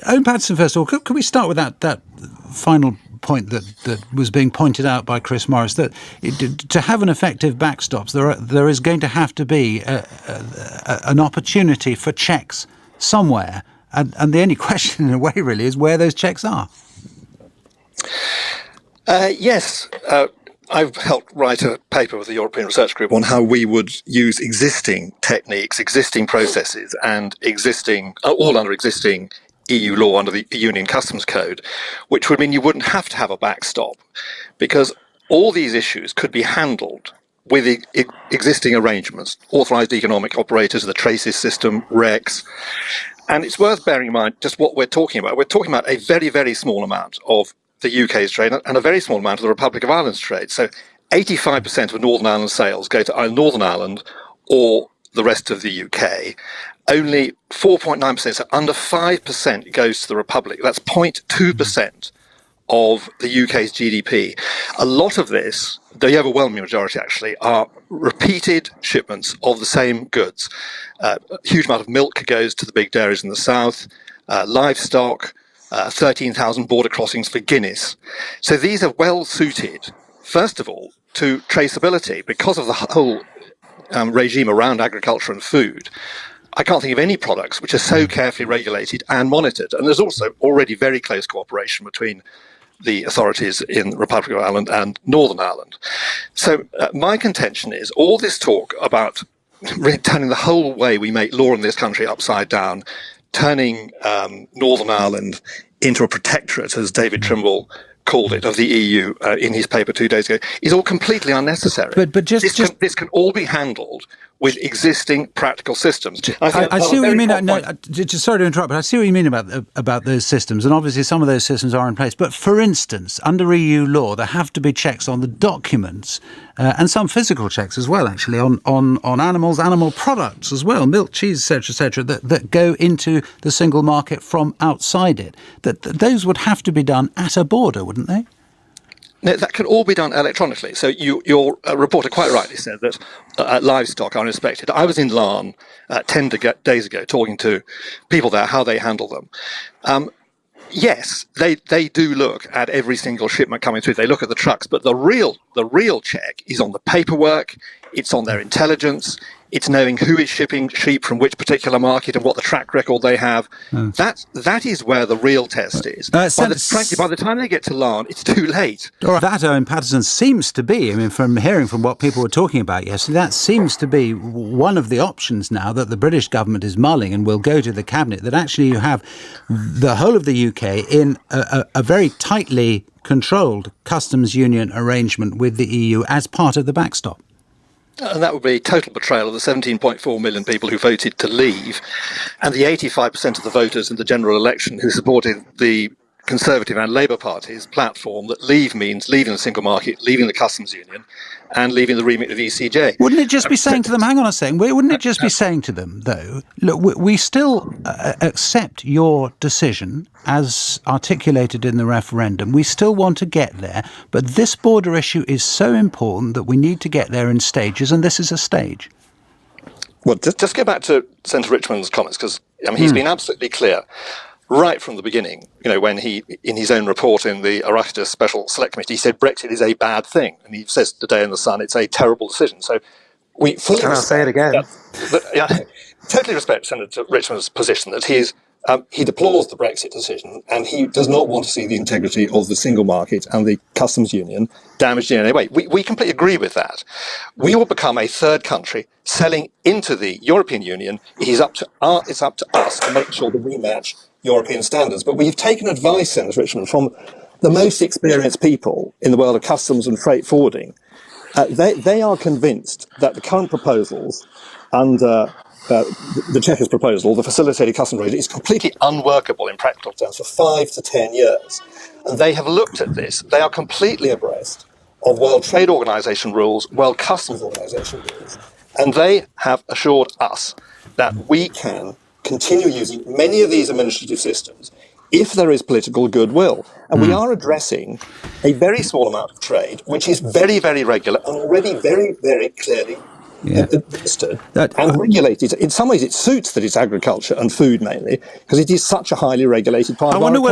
Owen Paterson, first of all, could we start with that final point that was being pointed out by Chris Morris, that to have an effective backstop, there is going to have to be an opportunity for checks somewhere, and the only question in a way really is where those checks are. Yes. I've helped write a paper with the European Research Group on how we would use existing techniques, existing processes, and all under existing EU law, under the Union Customs Code, which would mean you wouldn't have to have a backstop, because all these issues could be handled with existing arrangements, authorised economic operators, the TRACES system, REX. And it's worth bearing in mind just what we're talking about. We're talking about a very, very small amount of the UK's trade and a very small amount of the Republic of Ireland's trade. So 85% of Northern Ireland sales go to either Northern Ireland or the rest of the UK. Only 4.9%, so under 5%, goes to the Republic. That's 0.2% of the UK's GDP. A lot of this, the overwhelming majority actually, are repeated shipments of the same goods. A huge amount of milk goes to the big dairies in the south, livestock, 13,000 border crossings for Guinness. So these are well suited, first of all, to traceability because of the whole regime around agriculture and food. I can't think of any products which are so carefully regulated and monitored. And there's also already very close cooperation between the authorities in the Republic of Ireland and Northern Ireland. So my contention is all this talk about turning the whole way we make law in this country upside down, turning Northern Ireland into a protectorate, as David Trimble called it, of the EU in his paper 2 days ago, is all completely unnecessary. But this can all be handled with existing practical systems. I see what you mean. Sorry to interrupt, but I see what you mean about those systems, and obviously some of those systems are in place. But for instance, under EU law, there have to be checks on the documents and some physical checks as well, actually, on animals, animal products as well, milk, cheese, etc., that go into the single market from outside it. That those would have to be done at a border, wouldn't they? No, that can all be done electronically. So your reporter quite rightly said that livestock are inspected. I was in Larne 10 days ago talking to people there, how they handle them. Yes, they do look at every single shipment coming through. They look at the trucks, but the real check is on the paperwork. It's on their intelligence. It's knowing who is shipping sheep from which particular market and what the track record they have. That is where the real test is. Frankly, by the time they get to Larne, it's too late. That, Owen Paterson, seems to be, I mean, from hearing from what people were talking about yesterday, that seems to be one of the options now that the British government is mulling and will go to the Cabinet, that actually you have the whole of the UK in a very tightly controlled customs union arrangement with the EU as part of the backstop. And that would be a total betrayal of the 17.4 million people who voted to leave and the 85% of the voters in the general election who supported the Conservative and Labour parties' platform that leave means leaving the single market, leaving the customs union and leaving the remit of the ECJ. Wouldn't it just be saying to them, hang on a second, wouldn't it just be saying to them, though, look, we still accept your decision as articulated in the referendum. We still want to get there, but this border issue is so important that we need to get there in stages, and this is a stage. Well, just go back to Senator Richmond's comments, because he's been absolutely clear right from the beginning, when he, in his own report in the Oireachtas Special Select Committee, he said Brexit is a bad thing. And he says today in The Sun, it's a terrible decision. So we fully I'll say it again. Totally respect Senator Richmond's position that he deplores the Brexit decision and he does not want to see the integrity of the single market and the customs union damaged in any way. We completely agree with that. We will become a third country selling into the European Union. It's up to us to make sure that we match European standards. But we've taken advice, Senator Richmond, from the most experienced people in the world of customs and freight forwarding. They are convinced that the current proposals under the Chequers proposal, the facilitated customs regime, is completely unworkable in practical terms for 5 to 10 years. And they have looked at this. They are completely abreast of World Trade Organization rules, World Customs Organization rules. And they have assured us that we can continue using many of these administrative systems if there is political goodwill. And we are addressing a very small amount of trade, which is very, very regular and already very, very clearly administered and regulated. In some ways, it suits that it's agriculture and food mainly, because it is such a highly regulated part of our economy.